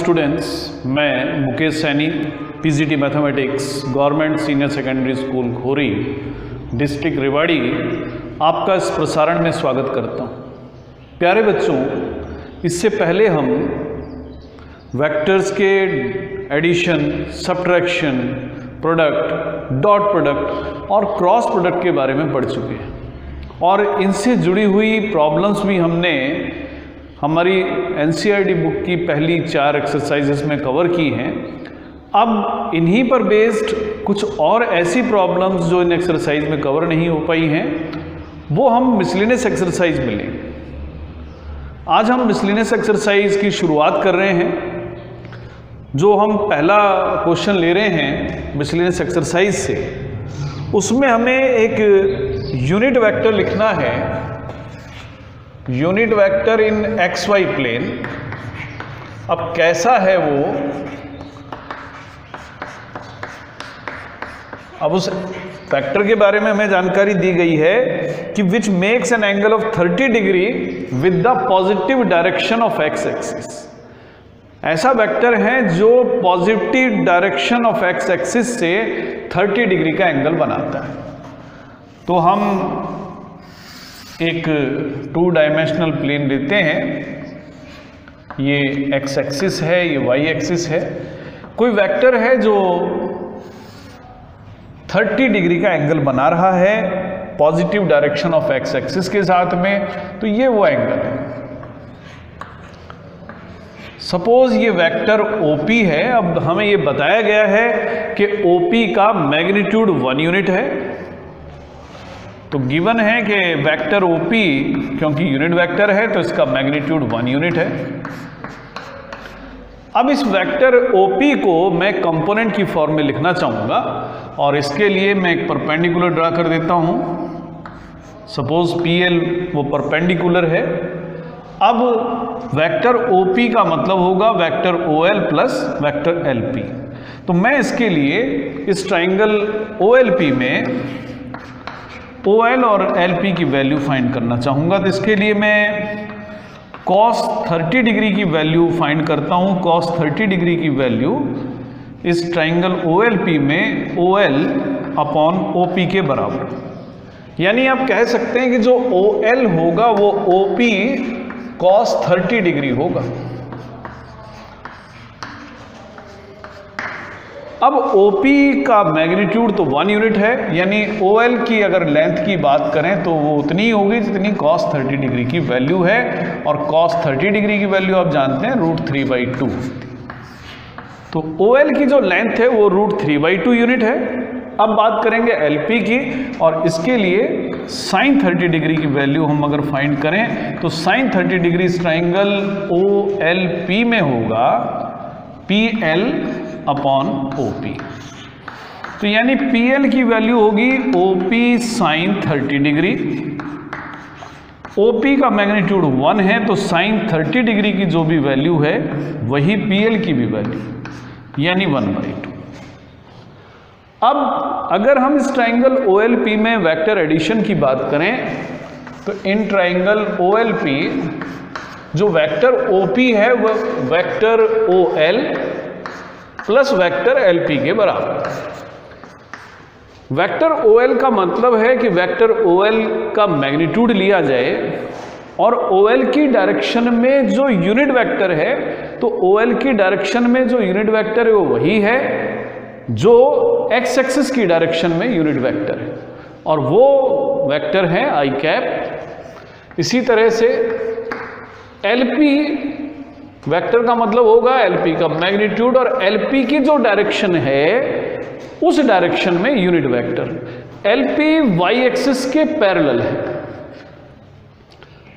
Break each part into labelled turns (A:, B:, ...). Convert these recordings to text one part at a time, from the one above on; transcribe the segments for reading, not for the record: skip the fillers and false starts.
A: Students, मैं Mukesh Saini PGT mathematics government senior secondary school घोरी district Rewari आपका इस प्रसारण में स्वागत करता हूँ। प्यारे बच्चों, इससे पहले हम वेक्टर्स के addition, subtraction, product, dot product और क्रॉस प्रोडक्ट के बारे में पढ़ चुके हैं और इनसे जुड़ी हुई प्रॉब्लम्स भी हमने हमारी एनसीईआरटी बुक की पहली 4 एक्सरसाइजेस में कवर की हैं। अब इन्हीं पर बेस्ड कुछ और ऐसी प्रॉब्लम्स जो इन एक्सरसाइज में कवर नहीं हो पाई हैं वो हम मिसलेनियस एक्सरसाइज में लेंगे। आज हम मिसलेनियस एक्सरसाइज की शुरुआत कर रहे हैं। जो हम पहला क्वेश्चन ले रहे हैं मिसलेनियस एक्सरसाइज से, उसमें हमें एक यूनिट वेक्टर लिखना है, यूनिट वेक्टर इन एक्स वाई प्लेन। अब कैसा है वो, अब उस वेक्टर के बारे में हमें जानकारी दी गई है कि which makes an angle of 30 degree with the positive direction of x axis. ऐसा वेक्टर है जो positive direction of x axis से 30 डिग्री का एंगल बनाता है। तो हम एक 2 डायमेंशनल प्लेन लेते हैं, ये एक्स एक्सिस है, ये वाई एक्सिस है। कोई वेक्टर है जो 30 डिग्री का एंगल बना रहा है positive direction of x axis के साथ में, तो ये वो एंगल है। सपोज ये वेक्टर OP है। अब हमें ये बताया गया है कि OP का मैग्नीट्यूड 1 यूनिट है। तो गिवन है कि वेक्टर OP, क्योंकि यूनिट वेक्टर है तो इसका मैग्नीट्यूड 1 यूनिट है। अब इस वेक्टर OP को मैं कंपोनेंट की फॉर्म में लिखना चाहूँगा और इसके लिए मैं एक परपेंडिकुलर ड्रा कर देता हूँ। सपोज PL वो परपेंडिकुलर है। अब वेक्टर OP का मतलब होगा vector OL plus vector LP। तो मैं इसके लिए इस ट्राइंगल OLP में OL और LP की वैल्यू फाइंड करना चाहूँगा। तो इसके लिए मैं cos 30 डिग्री की वैल्यू फाइंड करता हूँ। cos 30 डिग्री की वैल्यू इस ट्राइंगल OLP में OL अपॉन OP के बराबर। यानी आप कह सकते हैं कि जो OL होगा वो OP cos 30 डिग्री होगा। अब OP का मैग्नीट्यूड तो 1 यूनिट है, यानी OL की अगर लेंथ की बात करें तो वो उतनी होगी जितनी cos 30 डिग्री की वैल्यू है। और cos 30 डिग्री की वैल्यू आप जानते हैं √3/2। तो OL की जो लेंथ है वो √3/2 यूनिट है। अब बात करेंगे LP की, और इसके लिए sin 30 डिग्री की वैल्यू हम अगर फाइंड करें तो sin 30 डिग्री इस ट्राइंगल OLP में होगा PL अपॉन OP। तो यानी PL की वैल्यू होगी OP sin 30 डिग्री। OP का मैग्नीट्यूड 1 है तो sin 30 डिग्री की जो भी वैल्यू है वही PL की भी वैल्यू, यानी 1/2। अब अगर हम इस ट्राइंगल OLP में वेक्टर एडिशन की बात करें तो इन ट्राइंगल OLP जो वेक्टर OP है वह vector OL plus vector LP के बराबर। वेक्टर OL का मतलब है कि वेक्टर OL का मैग्नीट्यूड लिया जाए और OL की डायरेक्शन में जो यूनिट वेक्टर है, तो OL की डायरेक्शन में जो यूनिट वेक्टर है वो वही है जो एक्स एक्सिस की डायरेक्शन में यूनिट वेक्टर है, और वो वेक्टर है आई कैप। इसी तरह से LP वेक्टर का मतलब होगा LP का मैग्नीट्यूड, और LP की जो डायरेक्शन है उस डायरेक्शन में unit vector. LP y axis के पैरेलल है,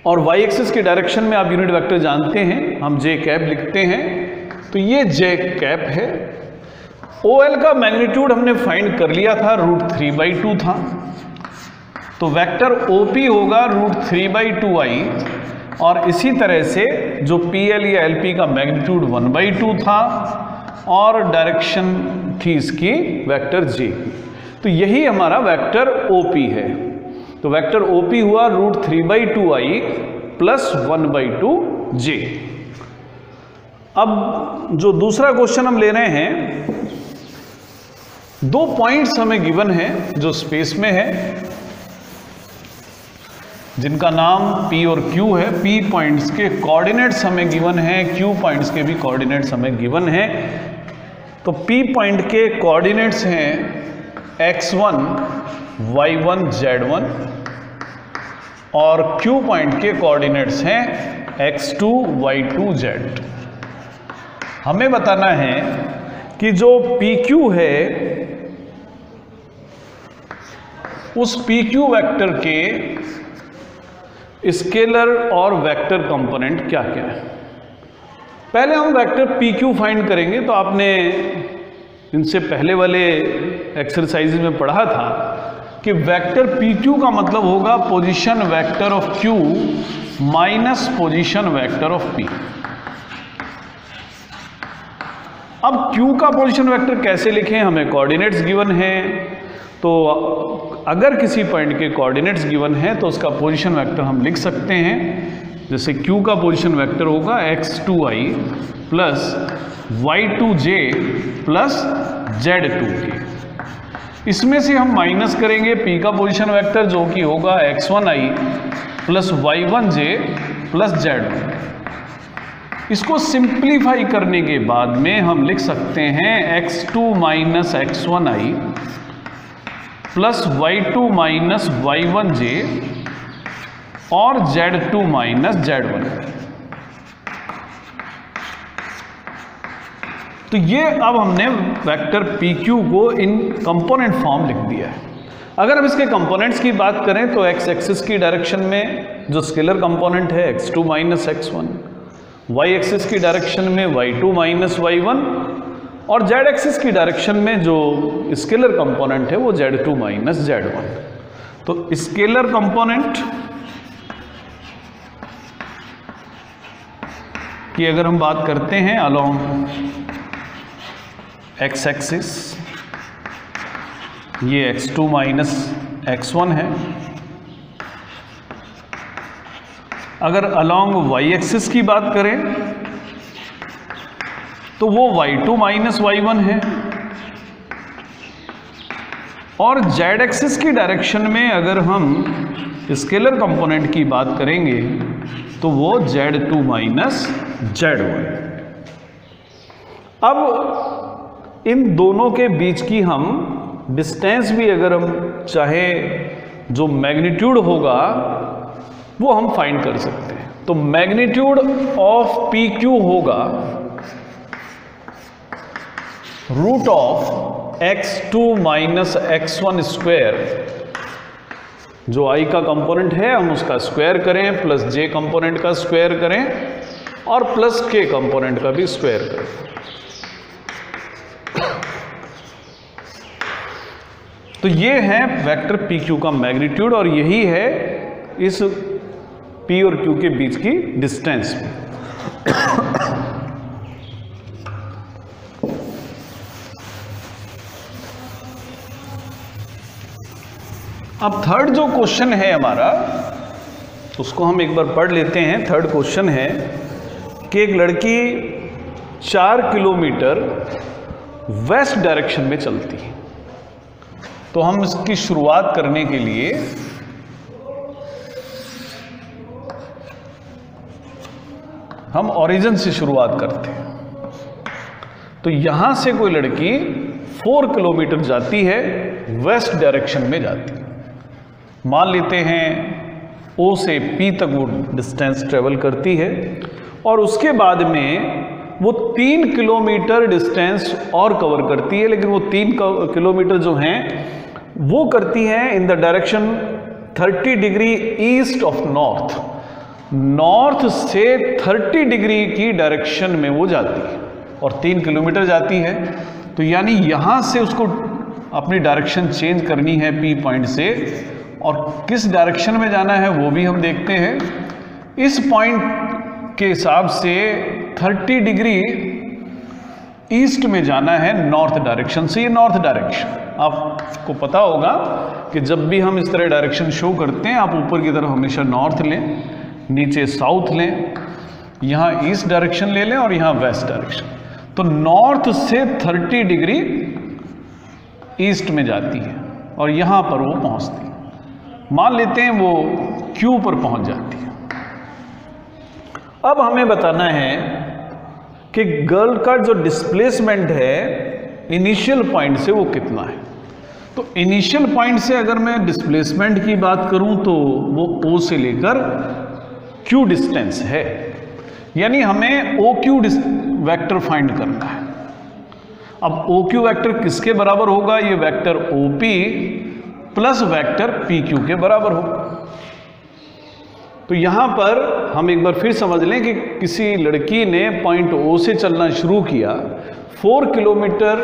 A: और y एक्सिस की डायरेक्शन में आप यूनिट वेक्टर जानते हैं, हम j कैप लिखते हैं, तो ये j कैप है। OL का मैग्नीट्यूड हमने फाइंड कर लिया था, √3/2 था। तो वेक्टर OP होगा √3/2i, और इसी तरह से जो PL या LP का मैग्नीट्यूड 1/2 था और डायरेक्शन थी इसकी वेक्टर J। तो यही हमारा वेक्टर OP है। तो वेक्टर OP हुआ √3/2i प्लस 1/2j। अब जो दूसरा क्वेश्चन हम ले रहे हैं, 2 पॉइंट्स हमें गिवन है जो स्पेस में है, जिनका नाम P और Q है। P पॉइंट्स के कोऑर्डिनेट्स हमें गिवन है, Q पॉइंट्स के भी कोऑर्डिनेट्स हमें गिवन है। तो P पॉइंट के कोऑर्डिनेट्स हैं x1, y1, z1 और Q पॉइंट के कोऑर्डिनेट्स हैं x2, y2, z। हमें बताना है कि जो PQ है उस PQ वेक्टर के स्केलर और वेक्टर कंपोनेंट क्या क्या है। पहले हम वेक्टर PQ फाइंड करेंगे। तो आपने इनसे पहले वाले एक्सरसाइज में पढ़ा था कि वेक्टर PQ का मतलब होगा position vector of Q minus position vector of P। अब Q का पोजीशन वेक्टर कैसे लिखें, हमें कोऑर्डिनेट्स गिवन है। तो अगर किसी पॉइंट के कोऑर्डिनेट्स गिवन है तो उसका पोजीशन वेक्टर हम लिख सकते हैं। जैसे Q का पोजीशन वेक्टर होगा x2i plus y2j plus z2k। इसमें से हम माइनस करेंगे P का पोजीशन वेक्टर जो कि होगा x1i plus y1j plus z1। इसको सिंप्लीफाई करने के बाद में हम लिख सकते हैं x2 minus x1i plus y2 minus y1j और z2 माइनस z1। तो ये अब हमने वेक्टर PQ को इन कंपोनेंट फॉर्म लिख दिया है। अगर हम इसके कंपोनेंट्स की बात करें तो x एक्सिस की डायरेक्शन में जो स्केलर कंपोनेंट है x2 minus x1, y axis की डायरेक्शन में y2 माइनस y1 और z एक्सिस की डायरेक्शन में जो स्केलर कंपोनेंट है वो z2 माइनस z1। तो स्केलर कंपोनेंट की अगर हम बात करते हैं अलोंग x एक्सिस, ये x2 माइनस x1 है। अगर अलोंग y एक्सिस की बात करें तो वो y2 माइनस y1 है और z एक्सिस की डायरेक्शन में अगर हम स्केलर कंपोनेंट की बात करेंगे तो वो z2 माइनस z1। अब इन दोनों के बीच की हम डिस्टेंस भी अगर हम चाहे जो मैग्नीट्यूड होगा वो हम फाइंड कर सकते हैं। तो मैग्नीट्यूड ऑफ PQ होगा root of x2 minus x1 square, जो i का कंपोनेंट है हम उसका स्क्वायर करें प्लस j कंपोनेंट का स्क्वायर करें और प्लस k कंपोनेंट का भी स्क्वायर करें। तो ये है वेक्टर PQ का मैग्नीट्यूड और यही है इस P और Q के बीच की डिस्टेंस। अब थर्ड जो क्वेश्चन है हमारा उसको हम एक बार पढ़ लेते हैं। थर्ड क्वेश्चन है कि एक लड़की 4 किलोमीटर वेस्ट डायरेक्शन में चलती है। तो हम इसकी शुरुआत करने के लिए हम ओरिजिन से शुरुआत करते हैं। तो यहां से कोई लड़की 4 किलोमीटर जाती है, वेस्ट डायरेक्शन में जाती है। मान लेते हैं O से P तक वो डिस्टेंस ट्रेवल करती है और उसके बाद में वो 3 किलोमीटर डिस्टेंस और कवर करती है, लेकिन वो 3 किलोमीटर जो हैं वो करती हैं in the direction 30 degree east of north. North से 30 डिग्री की डायरेक्शन में वो जाती है और 3 किलोमीटर जाती है। तो यानी यहाँ से उसको अपनी डायरेक्शन चेंज करनी है P पॉइंट से, और किस डायरेक्शन में जाना है वो भी हम देखते हैं। इस पॉइंट के हिसाब से 30 डिग्री ईस्ट में जाना है नॉर्थ डायरेक्शन से। ये नॉर्थ डायरेक्शन आपको पता होगा कि जब भी हम इस तरह डायरेक्शन शो करते हैं आप ऊपर की तरफ हमेशा नॉर्थ लें, नीचे साउथ लें। यहाँ ईस्ट डायरेक्शन ले लें और यहाँ वेस्ट डायरेक्शन, तो नॉर्थ से 30 डिग्री ईस्ट में जाती है और यहाँ पर वो पहुँचती है। मान लेते हैं वो Q पर पहुँच जाती है। अब हमें बताना है कि गर्ल का जो डिस्प्लेसमेंट है इनिशियल पॉइंट से वो कितना है। तो इनिशियल पॉइंट से अगर मैं डिस्प्लेसमेंट की बात करूं तो वो O से लेकर Q डिस्टेंस है, यानी हमें OQ वेक्टर फाइंड करना है। अब OQ वेक्टर किसके बराबर होगा? ये vector OP plus vector PQ के बराबर होगा। तो यहां पर हम एक बार फिर समझ लें कि किसी लड़की ने पॉइंट O से चलना शुरू किया, 4 किलोमीटर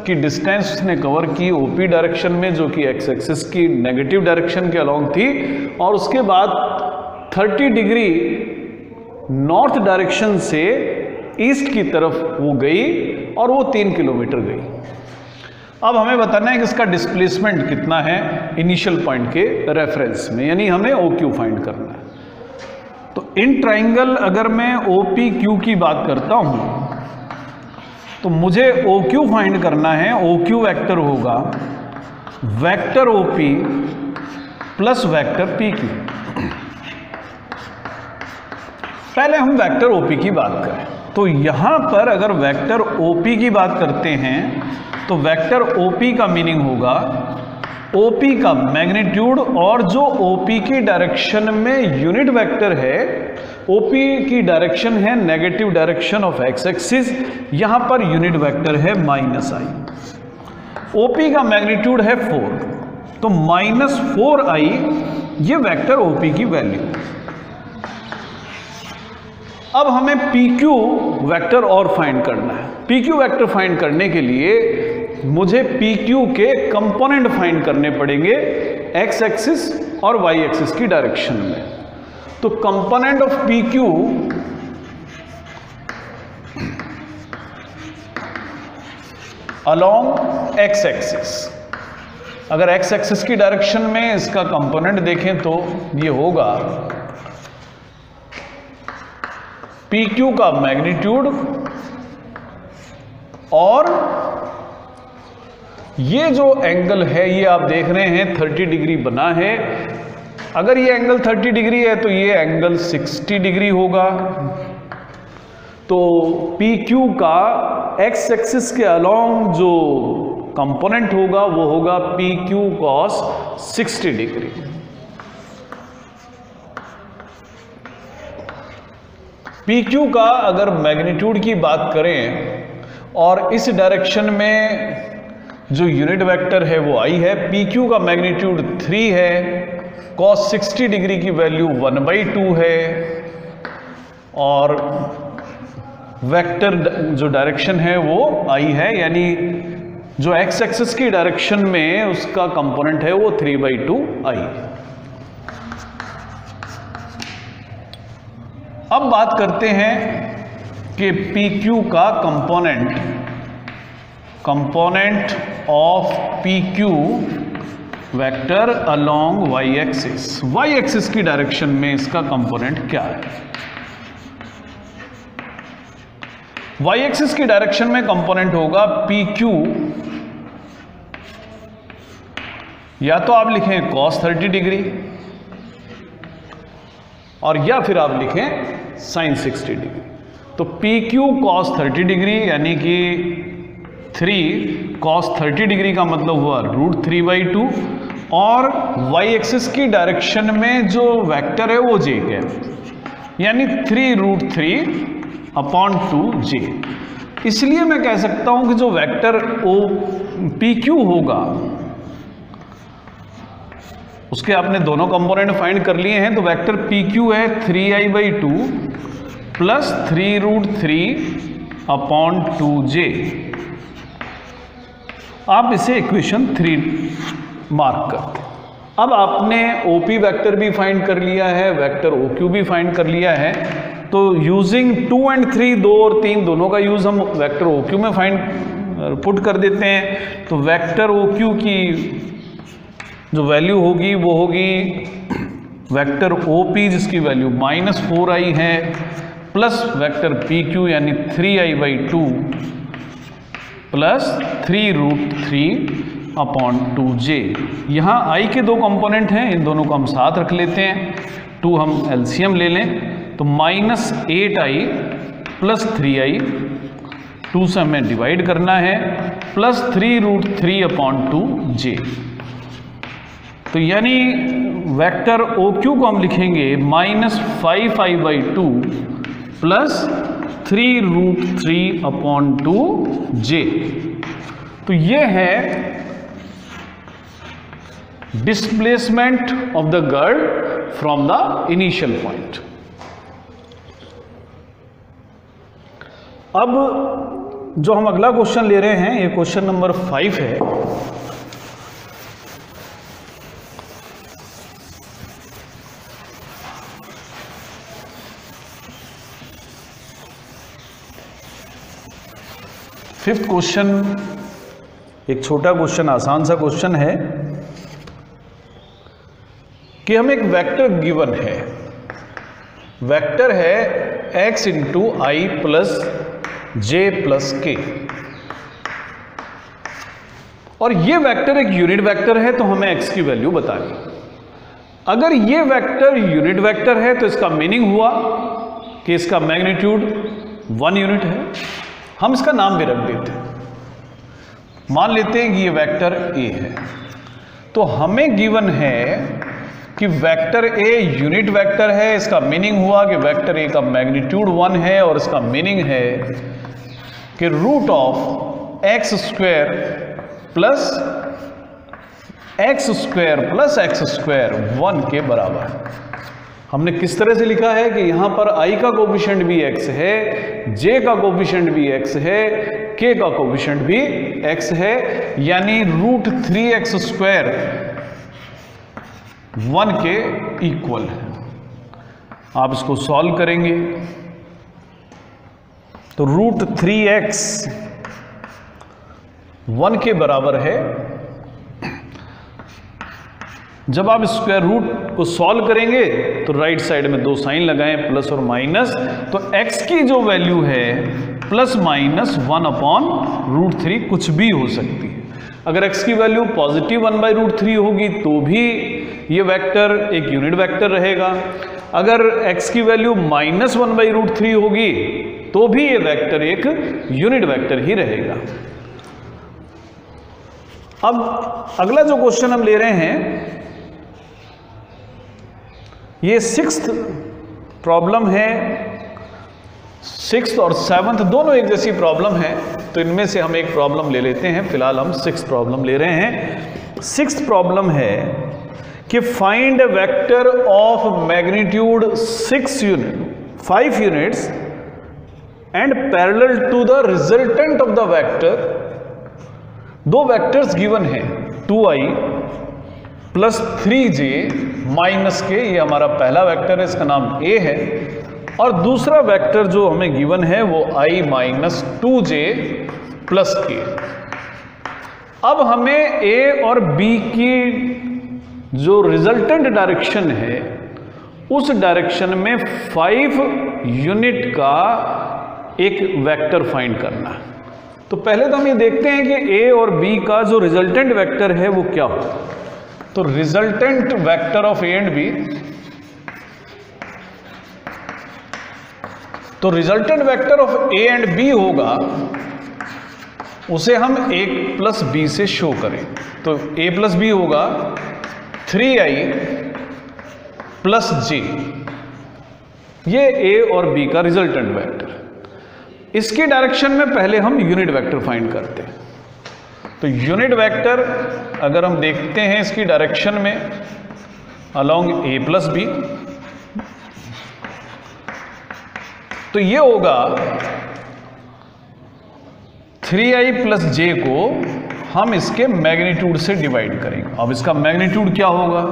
A: की डिस्टेंस उसने कवर की OP डायरेक्शन में, जो कि एक्स एक्सिस की नेगेटिव डायरेक्शन के अलोंग थी, और उसके बाद 30 डिग्री नॉर्थ डायरेक्शन से ईस्ट की तरफ वो गई और वो 3 किलोमीटर गई। अब हमें बताना है कि इसका डिस्प्लेसमेंट कितना है इनिशियल पॉइंट के रेफरेंस में, यानी हमें OQ फाइंड करना है। तो इन ट्राइंगल अगर मैं OPQ की बात करता हूं तो मुझे OQ फाइंड करना है। OQ वेक्टर होगा vector OP plus vector PQ। पहले हम वेक्टर OP की बात करें तो यहां पर अगर वेक्टर OP की बात करते हैं तो वेक्टर OP का मीनिंग होगा OP का मैग्नीट्यूड, और जो OP की डायरेक्शन में यूनिट वेक्टर है, OP की डायरेक्शन है negative direction of x axis, यहां पर यूनिट वेक्टर है -i। OP का मैग्नीट्यूड है 4, तो -4i ये वेक्टर OP की वैल्यू। अब हमें PQ वेक्टर और फाइंड करना है। PQ वेक्टर फाइंड करने के लिए मुझे PQ के कंपोनेंट फाइंड करने पड़ेंगे एक्स एक्सिस और वाई एक्सिस की डायरेक्शन में। तो component of PQ along x axis, अगर एक्स एक्सिस की डायरेक्शन में इसका कंपोनेंट देखें तो ये होगा PQ का मैग्नीट्यूड, और ये जो एंगल है ये आप देख रहे हैं 30 डिग्री बना है। अगर ये एंगल 30 डिग्री है तो ये एंगल 60 डिग्री होगा। तो PQ का एक्स एक्सिस के अलोंग जो कंपोनेंट होगा वो होगा PQ cos 60 डिग्री। PQ का अगर मैग्नीट्यूड की बात करें और इस डायरेक्शन में जो यूनिट वेक्टर है वो I है, PQ का मैग्नीट्यूड 3 है, cos 60 डिग्री की वैल्यू 1/2 है, और वेक्टर जो डायरेक्शन है वो I है, यानी जो एक्स एक्सिस की डायरेक्शन में उसका कंपोनेंट है वो 3/2i। अब बात करते हैं कि PQ का component of PQ vector along Y axis. Y axis की डायरेक्शन में इसका कंपोनेंट क्या है? वाई एक्सिस की डायरेक्शन में कंपोनेंट होगा PQ, या तो आप लिखें cos 30 डिग्री और या फिर आप लिखें sin 60 डिग्री। तो PQ cos 30 डिग्री यानी कि 3 cos 30 डिग्री का मतलब हुआ √3/2, और y एक्सिस की डायरेक्शन में जो वेक्टर है वो j है, यानी 3√3/2j। इसलिए मैं कह सकता हूं कि जो वेक्टर PQ होगा उसके आपने दोनों कंपोनेंट फाइंड कर लिए हैं। तो वेक्टर PQ है 3i/2 प्लस 3√3/2j। आप इसे इक्वेशन 3 मार्क करते हैं। अब आपने OP वेक्टर भी फाइंड कर लिया है, वेक्टर OQ भी फाइंड कर लिया है। तो यूजिंग 2 और 3, 2 और 3 दोनों का यूज हम वेक्टर OQ में फाइंड पुट कर देते हैं। तो वेक्टर OQ की जो वैल्यू होगी वो होगी वेक्टर OP जिसकी वैल्यू -4i है, प्लस वेक्टर पी क्यू यानी 3i/2 प्लस 3√3/2j। यहाँ i के दो कंपोनेंट हैं, इन दोनों को हम साथ रख लेते हैं। 2 हम एलसीएम ले लें तो -8i प्लस 3i, 2 से हमें डिवाइड करना है, प्लस 3√3/2j। तो यानी वेक्टर OQ को हम लिखेंगे -5i/2 प्लस 3√3/2j। तो ये है displacement of the girl from the initial point. अब जो हम अगला क्वेश्चन ले रहे हैं, ये क्वेश्चन नंबर 5 है। फिफ्थ क्वेश्चन एक छोटा क्वेश्चन, आसान सा क्वेश्चन है कि हम एक वेक्टर गिवन है, वेक्टर है x इंटू आई प्लस जे प्लस के, और ये वेक्टर एक यूनिट वेक्टर है, तो हमें x की वैल्यू बतानी। अगर ये वेक्टर यूनिट वेक्टर है तो इसका मीनिंग हुआ कि इसका मैग्नीट्यूड 1 यूनिट है। हम इसका नाम भी रख देते हैं, मान लेते हैं कि ये वेक्टर a है। तो हमें गिवन है कि वेक्टर a यूनिट वेक्टर है, इसका मीनिंग हुआ कि वेक्टर a का मैग्नीट्यूड 1 है, और इसका मीनिंग है कि root of x square plus x square 1 के बराबर। हमने किस तरह से लिखा है कि यहां पर i का कोफिशिएंट भी x है, j का कोफिशिएंट भी x है, k का कोफिशिएंट भी x है, यानी √3x स्क्वायर 1 के इक्वल है। आप इसको सॉल्व करेंगे तो √3x 1 के बराबर है। जब आप स्क्वायर रूट को सॉल्व करेंगे तो राइट साइड में 2 साइन लगाएं, प्लस और माइनस, तो x की जो वैल्यू है प्लस माइनस 1/√3 कुछ भी हो सकती है। अगर x की वैल्यू पॉजिटिव 1/√3 होगी तो भी ये वेक्टर एक यूनिट वेक्टर रहेगा। अगर x की वैल्यू -1/√3 होगी तो भी ये वेक्टर एक यूनिट वेक्टर ही रहेगा। अब अगला जो क्वेश्चन हम ले रहे हैं, ये 6th प्रॉब्लम है। 6th और 7th दोनों एक जैसी प्रॉब्लम है, तो इनमें से हम एक प्रॉब्लम ले लेते हैं। फिलहाल हम 6th प्रॉब्लम ले रहे हैं। 6th प्रॉब्लम है कि find a vector of magnitude 5 units and parallel to the resultant of the vector. दो वेक्टर्स गिवन है, 2i प्लस 3j माइनस के, ये हमारा पहला वेक्टर है, इसका नाम a है, और दूसरा वेक्टर जो हमें गिवन है वो i minus 2j plus k। अब हमें a और b की जो रिजल्टेंट डायरेक्शन है उस डायरेक्शन में 5 यूनिट का एक वेक्टर फाइंड करना है। तो पहले तो हम ये देखते हैं कि a और b का जो रिजल्टेंट वेक्टर है वो क्या हो। तो resultant vector of a and b, तो resultant vector of a and b होगा, उसे हम 1 प्लस b से शो करें। तो a प्लस b होगा 3i प्लस j, ये a और b का रिजल्टेंट वेक्टर। इसकी डायरेक्शन में पहले हम यूनिट वेक्टर फाइंड करते हैं। तो यूनिट वेक्टर अगर हम देखते हैं इसकी डायरेक्शन में अलोंग a प्लस b, तो ये होगा 3i प्लस j को हम इसके मैग्नीट्यूड से डिवाइड करेंगे। अब इसका मैग्नीट्यूड क्या होगा,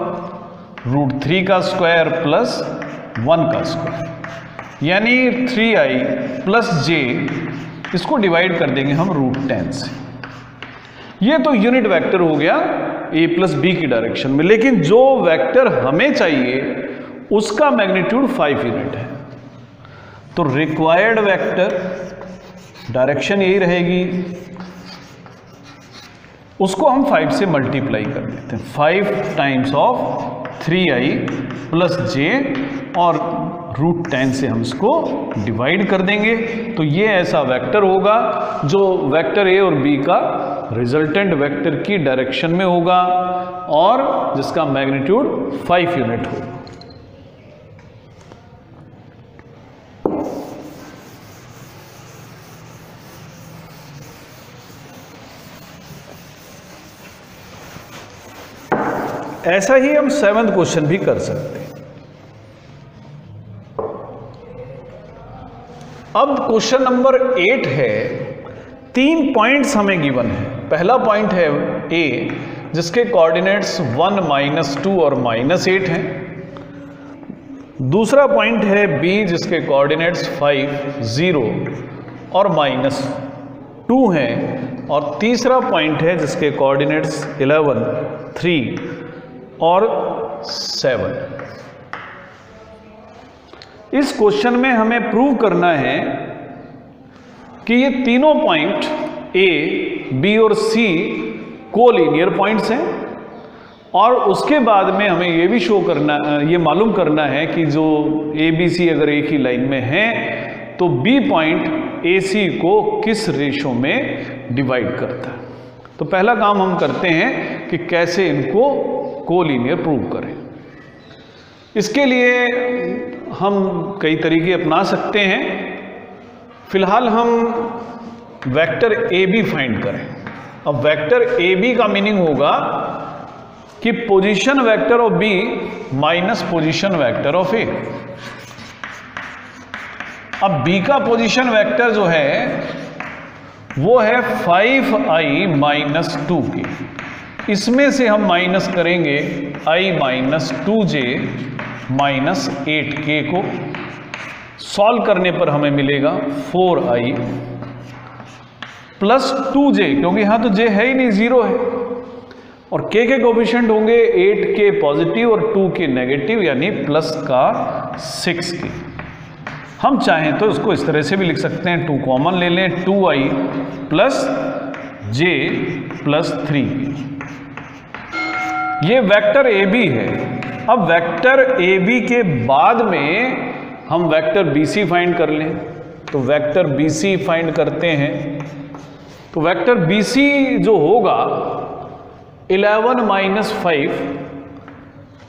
A: √3 का स्क्वायर प्लस 1 का स्क्वायर, यानी 3i प्लस j, इसको डिवाइड कर देंगे हम √10 से। ये तो यूनिट वेक्टर हो गया a प्लस b की डायरेक्शन में, लेकिन जो वेक्टर हमें चाहिए उसका मैग्नीट्यूड 5 यूनिट है। तो रिक्वायर्ड वेक्टर डायरेक्शन यही रहेगी, उसको हम 5 से मल्टीप्लाई कर देते हैं। 5 times of 3i plus j और √10 से हम इसको डिवाइड कर देंगे। तो ये ऐसा वेक्टर होगा जो वेक्टर a और b का रिजल्टेंट वेक्टर की डायरेक्शन में होगा और जिसका मैग्नीट्यूड 5 यूनिट होगा। ऐसा ही हम 7th क्वेश्चन भी कर सकते हैं। अब क्वेश्चन नंबर 8 है, 3 पॉइंट्स हमें गिवन है। पहला पॉइंट है A जिसके कोऑर्डिनेट्स 1, -2 और -8 हैं। दूसरा पॉइंट है B जिसके कोऑर्डिनेट्स 5, 0 और -2 हैं। और तीसरा पॉइंट है जिसके कोऑर्डिनेट्स 11, 3 और 7। इस क्वेश्चन में हमें प्रूव करना है कि ये तीनों पॉइंट A, B और C कोलिनियर पॉइंट्स हैं और उसके बाद में हमें ये भी शो करना, ये मालूम करना है कि जो A, B, C अगर एक ही लाइन में हैं तो B पॉइंट AC को किस रेशो में डिवाइड करता है। तो पहला काम हम करते हैं कि कैसे इनको कोलिनियर प्रूव करें। इसके लिए हम कई तरीके अपना सकते हैं। फिलहाल हम वेक्टर ए बी फाइंड करें। अब वेक्टर ए बी का मीनिंग होगा कि position vector of B minus position vector of A. अब बी का पोजीशन वेक्टर जो है वो है 5i माइनस 2k। इसमें से हम माइनस करेंगे i minus 2j minus 8k को। सॉल्व करने पर हमें मिलेगा 4i प्लस 2j, क्योंकि यहां तो j है ही नहीं, 0 है। और k के कोएफिशिएंट होंगे 8k पॉजिटिव और 2k नेगेटिव, यानी प्लस का 6k। हम चाहें तो इसको इस तरह से भी लिख सकते हैं, 2 कॉमन ले लें, 2i plus j plus 3k। ये वेक्टर ए बी है। अब वेक्टर ए बी के बाद में हम वेक्टर बी सी फाइंड कर लें। तो वेक्टर बी सी फाइंड करते हैं। तो वेक्टर बी सी जो होगा 11 माइनस 5,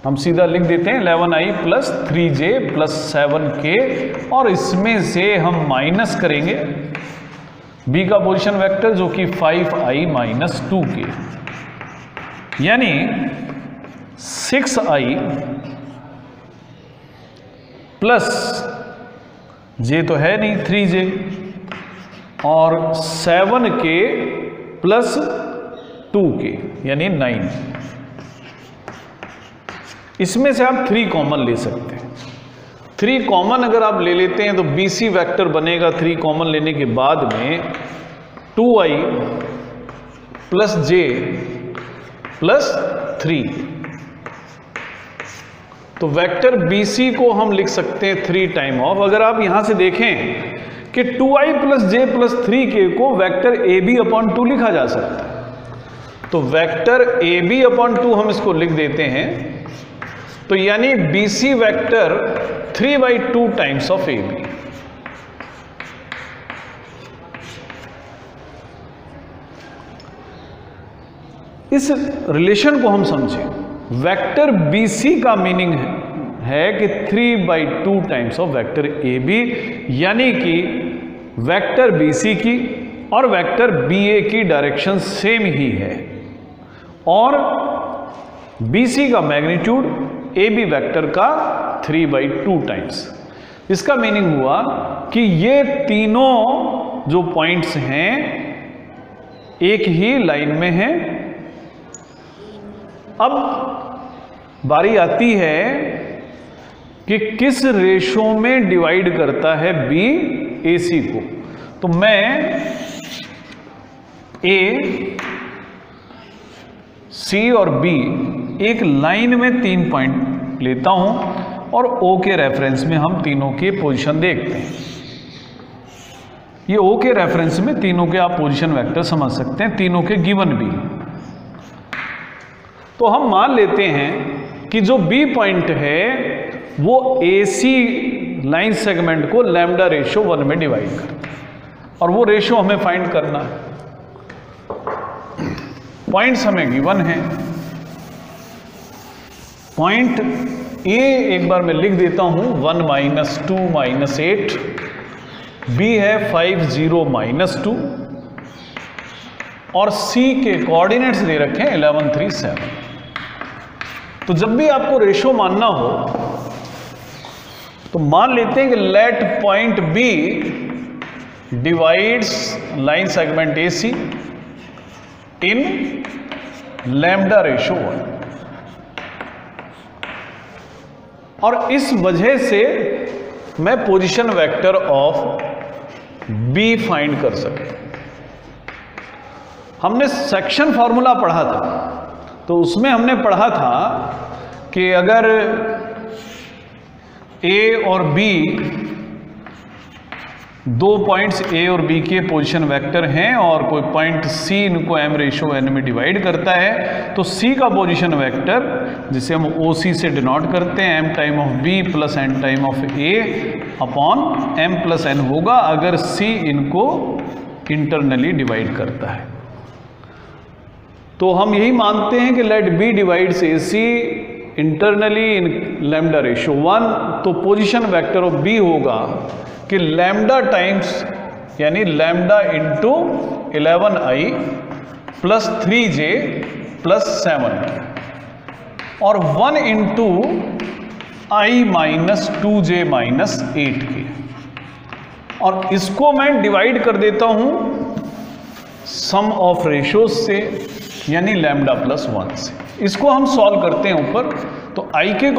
A: हम सीधा लिख देते हैं 11i plus 3j plus 7k, और इसमें से हम माइनस करेंगे b का पोजीशन वेक्टर जो कि 5i माइनस 2k, यानी 6i प्लस j तो है नहीं 3j और 7k प्लस 2k यानी 9। इसमें से आप 3 कॉमन ले सकते हैं। 3 कॉमन अगर आप ले लेते हैं तो BC वेक्टर बनेगा 3 कॉमन लेने के बाद में 2i प्लस j प्लस 3। तो वेक्टर BC को हम लिख सकते हैं 3 टाइम ऑफ। अगर आप यहां से देखें कि 2i plus j plus 3k को वेक्टर AB अपॉन 2 लिखा जा सकता है। तो वेक्टर AB अपॉन 2 हम इसको लिख देते हैं। तो यानी BC vector 3/2 times of AB। इस रिलेशन को हम समझें। वेक्टर BC का मीनिंग है कि 3/2 टाइम्स ऑफ वेक्टर AB, यानी कि वेक्टर BC की और वेक्टर BA की डायरेक्शन सेम ही है और BC का मैग्नीट्यूड AB वेक्टर का 3/2 टाइम्स। इसका मीनिंग हुआ कि ये तीनों जो पॉइंट्स हैं एक ही लाइन में हैं। अब बारी आती है कि किस रेशो में डिवाइड करता है B AC को। तो मैं A, C और B एक लाइन में 3 पॉइंट लेता हूं और O के रेफरेंस में हम तीनों की पोजीशन देखते हैं। ये ओ के रेफरेंस में तीनों के आप पोजीशन वेक्टर समझ सकते हैं, तीनों के गिवन भी। तो हम मान लेते हैं कि जो बी पॉइंट है वो AC लाइन सेगमेंट को लैम्डा रेशो 1 में डिवाइड करता है और वो रेशो हमें फाइंड करना है। पॉइंट्स हमें गिवन है। पॉइंट ए एक बार मैं लिख देता हूं 1 - 2 - 8, बी है 5 0 - 2 और सी के कोऑर्डिनेट्स दे रखे हैं 11 3 7। तो जब भी आपको रेशो मानना हो तो मान लेते हैं कि let point B divides line segment AC in lambda ratio 1, और इस वजह से मैं position vector of B find कर सके। हमने सेक्शन फॉर्मूला पढ़ा था, तो उसमें हमने पढ़ा था कि अगर A और B दो पॉइंट्स A और B के पोजीशन वेक्टर हैं और कोई पॉइंट C इनको m रेशो n में डिवाइड करता है, तो C का पोजीशन वेक्टर जिसे हम OC से डिनोट करते हैं m time of B plus n time of A upon m plus n होगा अगर C इनको इंटरनली डिवाइड करता है। तो हम यही मानते हैं कि let B divides AC internally in lambda ratio 1, तो पोजीशन वेक्टर ऑफ B होगा कि लैम्डा टाइम्स यानी lambda into 11i plus 3j plus 7 और 1 into i minus 2j minus 8k, और इसको मैं डिवाइड कर देता हूं सम ऑफ रेशोज से यानी लैम्डा प्लस 1 से। इसको हम सॉल्व करते हैं ऊपर, तो i के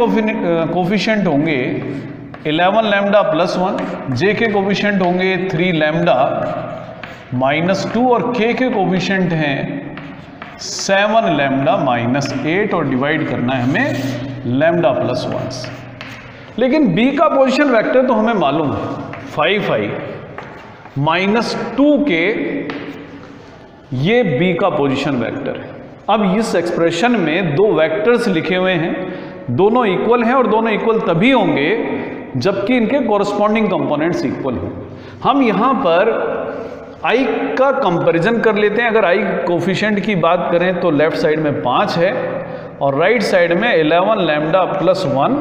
A: कोफिशिएंट होंगे 11 लैम्डा प्लस 1, j के कोफिशिएंट होंगे 3 लैम्डा माइनस 2 और k के कोफिशिएंट हैं 7 लैम्डा माइनस 8 और डिवाइड करना है हमें लैम्डा प्लस 1 से। लेकिन b का पोजीशन वेक्टर तो हमें मालूम है 5i माइनस 2k, ये b का पोजीशन वेक्टर है। अब इस एक्सप्रेशन में दो वेक्टर्स लिखे हुए हैं, दोनों इक्वल हैं और दोनों इक्वल तभी होंगे जबकि इनके कॉरस्पॉन्डिंग कंपोनेंट्स इक्वल हों। हम यहाँ पर i का कंपैरिजन कर लेते हैं। अगर i कोफिशिएंट की बात करें तो लेफ्ट साइड में 5 है और राइट साइड में 11 lambda plus 1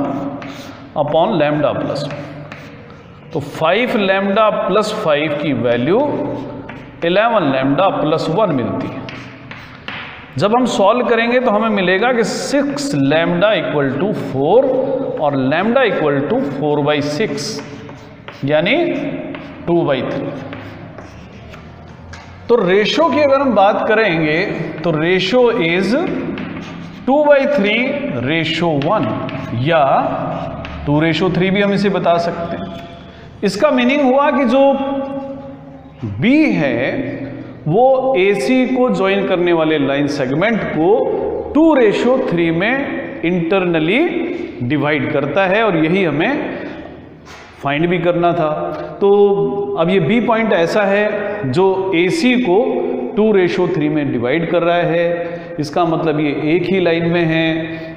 A: upon lambda plus 1। तो 5 लैम्डा प्लस 5 की वैल्यू 11 लैम्डा प्लस 1 मिलती है। जब हम सॉल्व करेंगे तो हमें मिलेगा कि 6 लैम्डा इक्वल टू 4 और लैम्डा इक्वल टू 4/6 यानी 2/3। तो रेशो की अगर हम बात करेंगे तो रेशो इज 2/3 रेशो 1 या 2/3 भी हम इसे बता सकते हैं। इसका मीनिंग हुआ कि जो B है वो AC को ज्वाइन करने वाले लाइन सेगमेंट को 2/3 में इंटरनली डिवाइड करता है और यही हमें फाइंड भी करना था। तो अब ये B पॉइंट ऐसा है जो AC को 2/3 में डिवाइड कर रहा है। इसका मतलब ये एक ही लाइन में है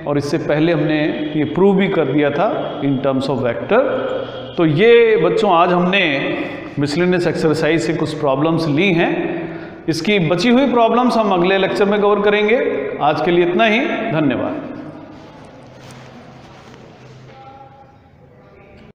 A: और इससे पहले हमने ये प्रूव भी कर दिया था इन टर्म्स ऑफ वेक्टर। तो ये बच्चों आज हमने मिसलेनियस एक्सरसाइज से कुछ प्रॉब्लम्स ली हैं। इसकी बची हुई प्रॉब्लम्स हम अगले लेक्चर में कवर करेंगे। आज के लिए इतना ही, धन्यवाद।